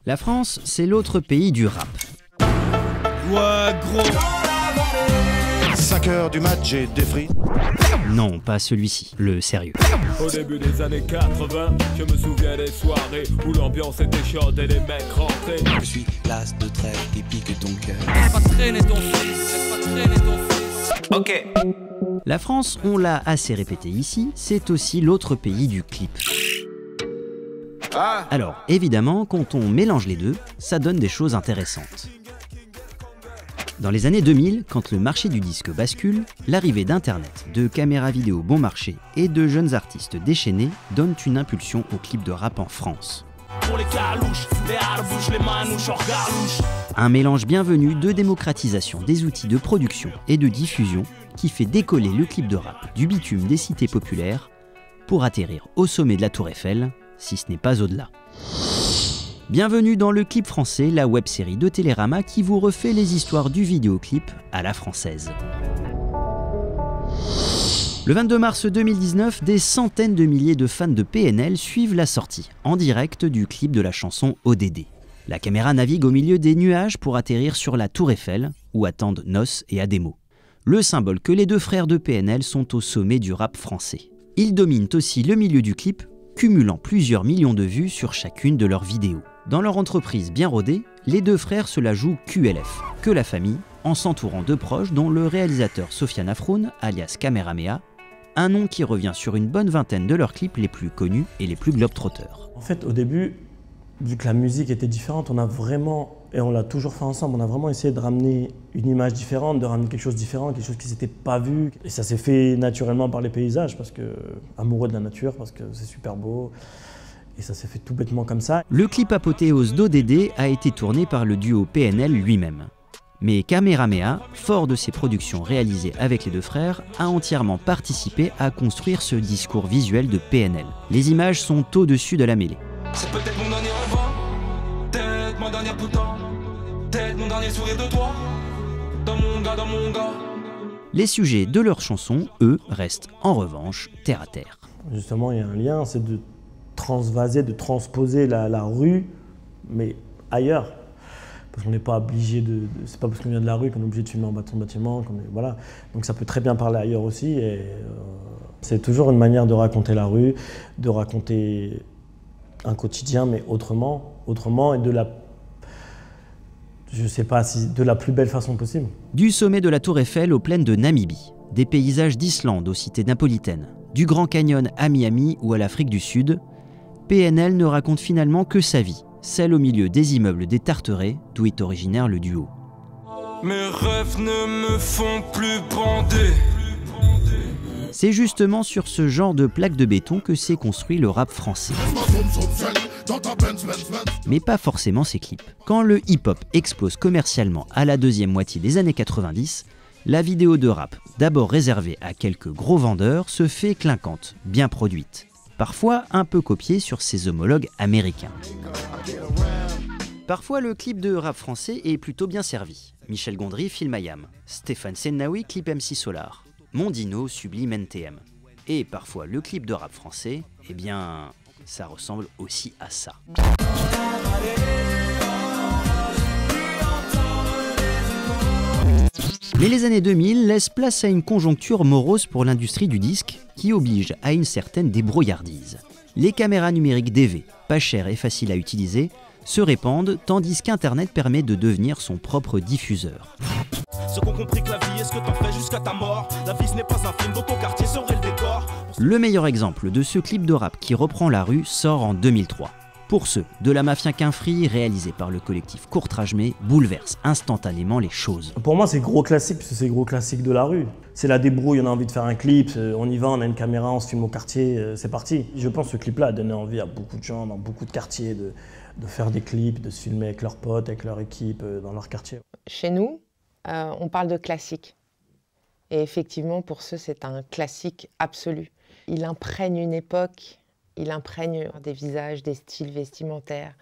La France, c'est l'autre pays du rap. Ouais, gros. 5 heures du match, j'ai des frites. Non, pas celui-ci, le sérieux. Au début des années 80, je me souviens des soirées où l'ambiance était chaude et les mecs rentraient. Je suis l'as de trait qui pique ton cœur. Laisse pas traîner ton fils, laisse pas traîner ton fils. Ok. La France, on l'a assez répété ici, c'est aussi l'autre pays du clip. Alors, évidemment, quand on mélange les deux, ça donne des choses intéressantes. Dans les années 2000, quand le marché du disque bascule, l'arrivée d'Internet, de caméras vidéo bon marché et de jeunes artistes déchaînés donnent une impulsion au clip de rap en France. Pour les calouches, les harbouches, les manouches, en garlouche. Un mélange bienvenu de démocratisation des outils de production et de diffusion qui fait décoller le clip de rap du bitume des cités populaires pour atterrir au sommet de la Tour Eiffel, si ce n'est pas au-delà. Bienvenue dans le Clip Français, la web-série de Télérama qui vous refait les histoires du vidéoclip à la française. Le 22 mars 2019, des centaines de milliers de fans de PNL suivent la sortie, en direct, du clip de la chanson ODD. La caméra navigue au milieu des nuages pour atterrir sur la Tour Eiffel, où attendent Nos et Ademo. Le symbole que les deux frères de PNL sont au sommet du rap français. Ils dominent aussi le milieu du clip, cumulant plusieurs millions de vues sur chacune de leurs vidéos. Dans leur entreprise bien rodée, les deux frères se la jouent QLF, que la famille, en s'entourant de proches dont le réalisateur Sofiane Afroun, alias Kameramea, un nom qui revient sur une bonne vingtaine de leurs clips les plus connus et les plus globetrotters. En fait, au début, vu que la musique était différente, on a vraiment, et on l'a toujours fait ensemble, on a vraiment essayé de ramener une image différente, de ramener quelque chose de différent, quelque chose qui ne s'était pas vu. Et ça s'est fait naturellement par les paysages, parce que amoureux de la nature, parce que c'est super beau. Et ça s'est fait tout bêtement comme ça. Le clip apothéose d'ODD a été tourné par le duo PNL lui-même. Mais Kameramea, fort de ses productions réalisées avec les deux frères, a entièrement participé à construire ce discours visuel de PNL. Les images sont au-dessus de la mêlée. C'est peut-être mon dernier repas, peut-être ma dernière putain, peut-être mon dernier sourire de toi, dans mon gars. Les sujets de leurs chansons, eux, restent en revanche terre à terre. Justement, il y a un lien, c'est de transvaser, de transposer la rue, mais ailleurs. Parce qu'on n'est pas obligé c'est pas parce qu'on vient de la rue qu'on est obligé de filmer en bas de son bâtiment, voilà. Donc ça peut très bien parler ailleurs aussi. Et c'est toujours une manière de raconter la rue, de raconter un quotidien, mais autrement et de la plus belle façon possible. Du sommet de la Tour Eiffel aux plaines de Namibie, des paysages d'Islande aux cités napolitaines, du Grand Canyon à Miami ou à l'Afrique du Sud, PNL ne raconte finalement que sa vie, celle au milieu des immeubles des Tarterets, d'où est originaire le duo. Mes rêves ne me font plus bander. C'est justement sur ce genre de plaque de béton que s'est construit le rap français. Mais pas forcément ses clips. Quand le hip-hop explose commercialement à la deuxième moitié des années 90, la vidéo de rap, d'abord réservée à quelques gros vendeurs, se fait clinquante, bien produite. Parfois un peu copiée sur ses homologues américains. Parfois le clip de rap français est plutôt bien servi. Michel Gondry filme IAM, Stéphane Sennaoui clip MC Solar, Mondino sublime NTM. Et parfois le clip de rap français, eh bien, ça ressemble aussi à ça. Mais les années 2000 laissent place à une conjoncture morose pour l'industrie du disque qui oblige à une certaine débrouillardise. Les caméras numériques DV, pas chères et faciles à utiliser, se répandent tandis qu'Internet permet de devenir son propre diffuseur. Ceux qui ont compris que la vie est ce que t'en fais jusqu'à ta mort. La vie ce n'est pas un film dont ton quartier serait le décor. Le meilleur exemple de ce clip de rap qui reprend la rue sort en 2003. Pour ceux de la Mafia qu'un Free, réalisé par le collectif Courtrage-Mé, bouleverse instantanément les choses. Pour moi, c'est gros classique, parce que c'est gros classique de la rue. C'est la débrouille, on a envie de faire un clip, on y va, on a une caméra, on se filme au quartier, c'est parti. Je pense que ce clip-là a donné envie à beaucoup de gens, dans beaucoup de quartiers, de faire des clips, de se filmer avec leurs potes, avec leur équipe, dans leur quartier. Chez nous, on parle de classique. Et effectivement, pour ceux, c'est un classique absolu. Il imprègne une époque. Il imprègne des visages, des styles vestimentaires,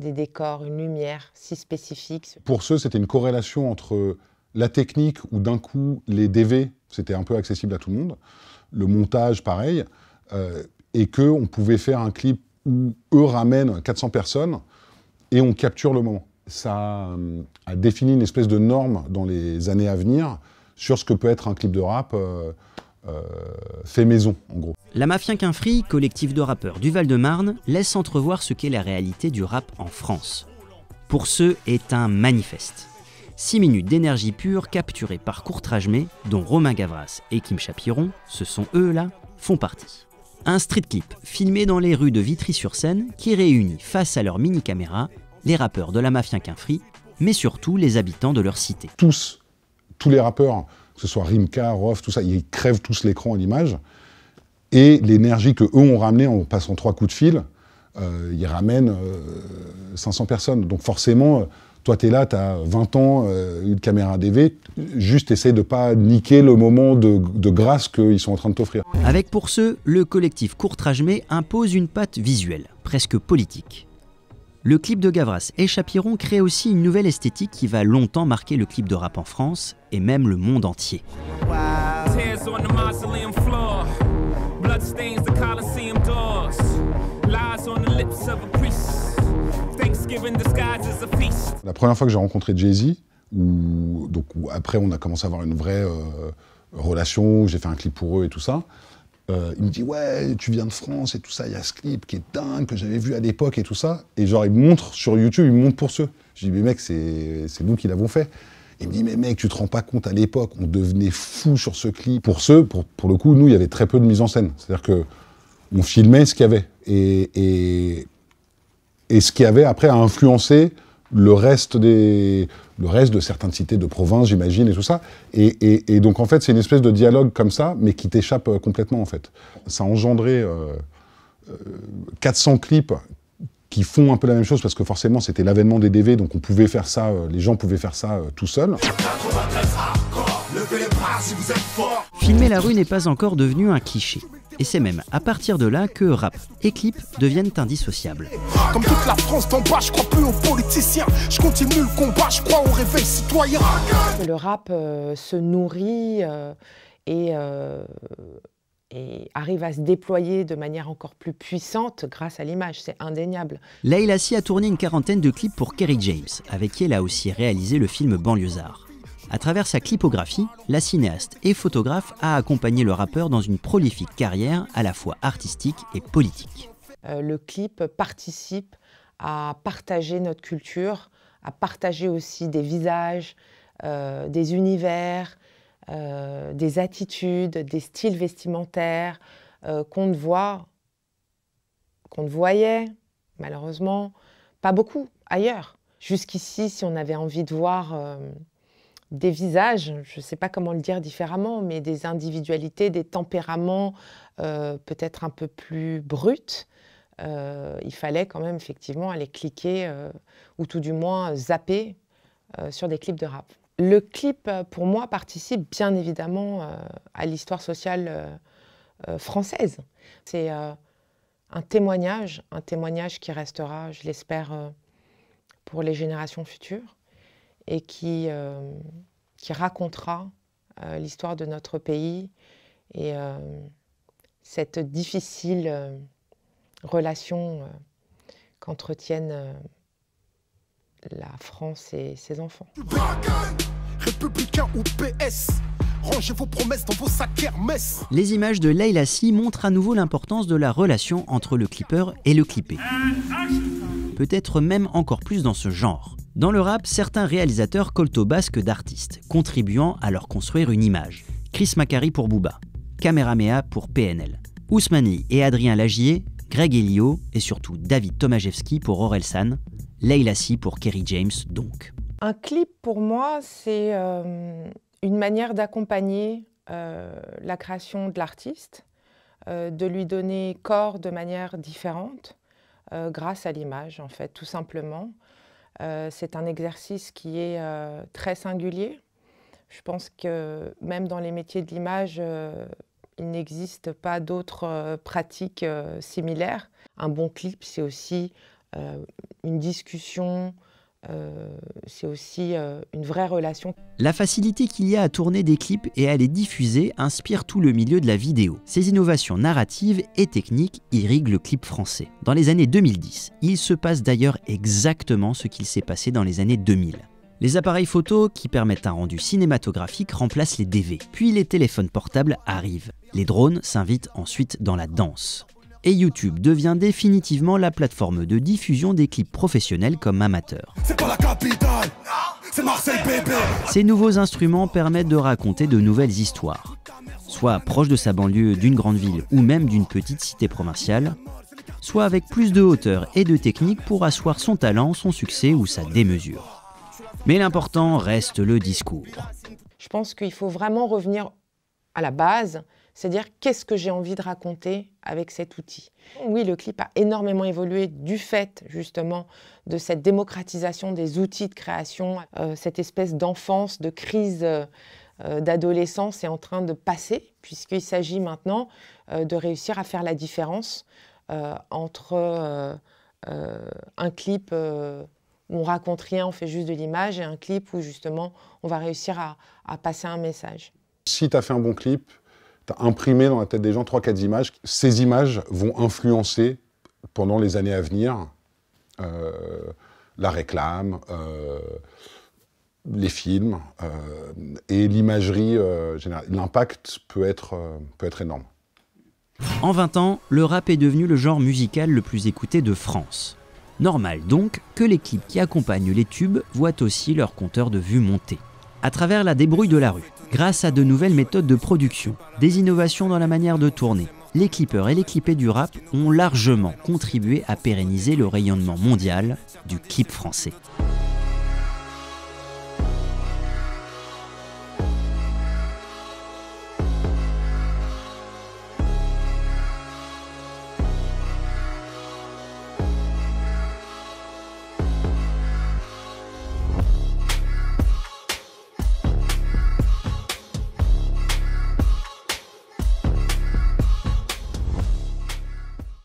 des décors, une lumière si spécifique. Pour ceux, c'était une corrélation entre la technique où d'un coup, les DV, c'était un peu accessible à tout le monde, le montage, pareil, et qu'on pouvait faire un clip où eux ramènent 400 personnes et on capture le moment. Ça a défini une espèce de norme dans les années à venir sur ce que peut être un clip de rap fait maison, en gros. La Mafia qu'un Free, collectif de rappeurs du Val-de-Marne, laisse entrevoir ce qu'est la réalité du rap en France. Pour ceux, est un manifeste. 6 minutes d'énergie pure capturées par Courtrajmé, dont Romain Gavras et Kim Chapiron, ce sont eux-là, font partie. Un street clip filmé dans les rues de Vitry-sur-Seine qui réunit face à leur mini-caméra les rappeurs de la Mafia qu'un Free, mais surtout les habitants de leur cité. Tous les rappeurs, que ce soit Rimka, Rof, tout ça, ils crèvent tous l'écran à l'image. Et l'énergie qu'eux ont ramenée en passant 3 coups de fil, ils ramènent 500 personnes. Donc forcément, toi t'es là, t'as 20 ans, une caméra DV, juste essaye de pas niquer le moment de grâce qu'ils sont en train de t'offrir. Avec pour ceux, le collectif Courtrajmé impose une patte visuelle, presque politique. Le clip de Gavras et Chapiron crée aussi une nouvelle esthétique qui va longtemps marquer le clip de rap en France et même le monde entier. La première fois que j'ai rencontré Jay-Z, où après on a commencé à avoir une vraie relation, j'ai fait un clip pour eux et tout ça, il me dit « Ouais, tu viens de France et tout ça, il y a ce clip qui est dingue, que j'avais vu à l'époque et tout ça. » Et genre, il me montre sur YouTube, il me montre pour ceux. Je dis « Mais mec, c'est nous qui l'avons fait. » Il me dit « Mais mec, tu te rends pas compte, à l'époque, on devenait fou sur ce clip. » Pour ceux, pour le coup, nous, il y avait très peu de mise en scène. C'est-à-dire qu'on filmait ce qu'il y avait. Et ce qu'il y avait, après, a influencé le reste de certaines cités de province, j'imagine, et tout ça. Et donc, en fait, c'est une espèce de dialogue comme ça, mais qui t'échappe complètement, en fait. Ça a engendré 400 clips qui font un peu la même chose, parce que forcément, c'était l'avènement des DV, donc on pouvait faire ça, les gens pouvaient faire ça tout seuls. Filmer la rue n'est pas encore devenu un cliché. Et c'est même à partir de là que rap et clip deviennent indissociables. Comme toute la France d'en bas, je crois plus aux politiciens. Je continue le combat, je crois au réveil citoyen. Le rap se nourrit et arrive à se déployer de manière encore plus puissante grâce à l'image, c'est indéniable. Leïla Si a tourné une 40aine de clips pour Kerry James, avec qui elle a aussi réalisé le film Banlieusard. À travers sa clipographie, la cinéaste et photographe a accompagné le rappeur dans une prolifique carrière à la fois artistique et politique. Le clip participe à partager notre culture, à partager aussi des visages, des univers, des attitudes, des styles vestimentaires qu'on voyait malheureusement pas beaucoup ailleurs. Jusqu'ici, si on avait envie de voir des visages, je ne sais pas comment le dire différemment, mais des individualités, des tempéraments peut-être un peu plus bruts, il fallait quand même effectivement aller cliquer ou tout du moins zapper sur des clips de rap. Le clip, pour moi, participe bien évidemment à l'histoire sociale française. C'est un témoignage qui restera, je l'espère, pour les générations futures et qui racontera l'histoire de notre pays et cette difficile relation qu'entretiennent la France et ses enfants. Républicain ou PS, rangez vos promesses dans vos sacs Hermès. Les images de Leïla Si montrent à nouveau l'importance de la relation entre le clipper et le clippé. Peut-être même encore plus dans ce genre. Dans le rap, certains réalisateurs collent au basque d'artistes, contribuant à leur construire une image. Chris Macari pour Booba, Kamehameha pour PNL, Ousmani et Adrien Lagier, Greg Elio et surtout David Tomaszewski pour Orelsan, Leïla Si pour Kerry James donc. Un clip pour moi, c'est une manière d'accompagner la création de l'artiste, de lui donner corps de manière différente grâce à l'image en fait, tout simplement. C'est un exercice qui est très singulier. Je pense que même dans les métiers de l'image, il n'existe pas d'autres pratiques similaires. Un bon clip, c'est aussi une discussion c'est aussi une vraie relation. La facilité qu'il y a à tourner des clips et à les diffuser inspire tout le milieu de la vidéo. Ces innovations narratives et techniques irriguent le clip français. Dans les années 2010, il se passe d'ailleurs exactement ce qu'il s'est passé dans les années 2000. Les appareils photo qui permettent un rendu cinématographique remplacent les DV. Puis les téléphones portables arrivent. Les drones s'invitent ensuite dans la danse. Et YouTube devient définitivement la plateforme de diffusion des clips professionnels comme amateurs. C'est pas la capitale, c'est Marseille bébé. Ces nouveaux instruments permettent de raconter de nouvelles histoires, soit proche de sa banlieue, d'une grande ville ou même d'une petite cité provinciale, soit avec plus de hauteur et de technique pour asseoir son talent, son succès ou sa démesure. Mais l'important reste le discours. Je pense qu'il faut vraiment revenir à la base, c'est-à-dire qu'est-ce que j'ai envie de raconter avec cet outil. Oui, le clip a énormément évolué du fait justement de cette démocratisation des outils de création, cette espèce d'enfance, de crise d'adolescence est en train de passer, puisqu'il s'agit maintenant de réussir à faire la différence entre un clip où on raconte rien, on fait juste de l'image, et un clip où justement on va réussir à passer un message. Si tu as fait un bon clip, tu as imprimé dans la tête des gens 3-4 images. Ces images vont influencer pendant les années à venir la réclame, les films et l'imagerie générale. L'impact peut être énorme. En 20 ans, le rap est devenu le genre musical le plus écouté de France. Normal donc que les clips qui accompagnent les tubes voient aussi leur compteur de vues monter. À travers la débrouille de la rue, grâce à de nouvelles méthodes de production, des innovations dans la manière de tourner, les clippers et les clippés du rap ont largement contribué à pérenniser le rayonnement mondial du clip français.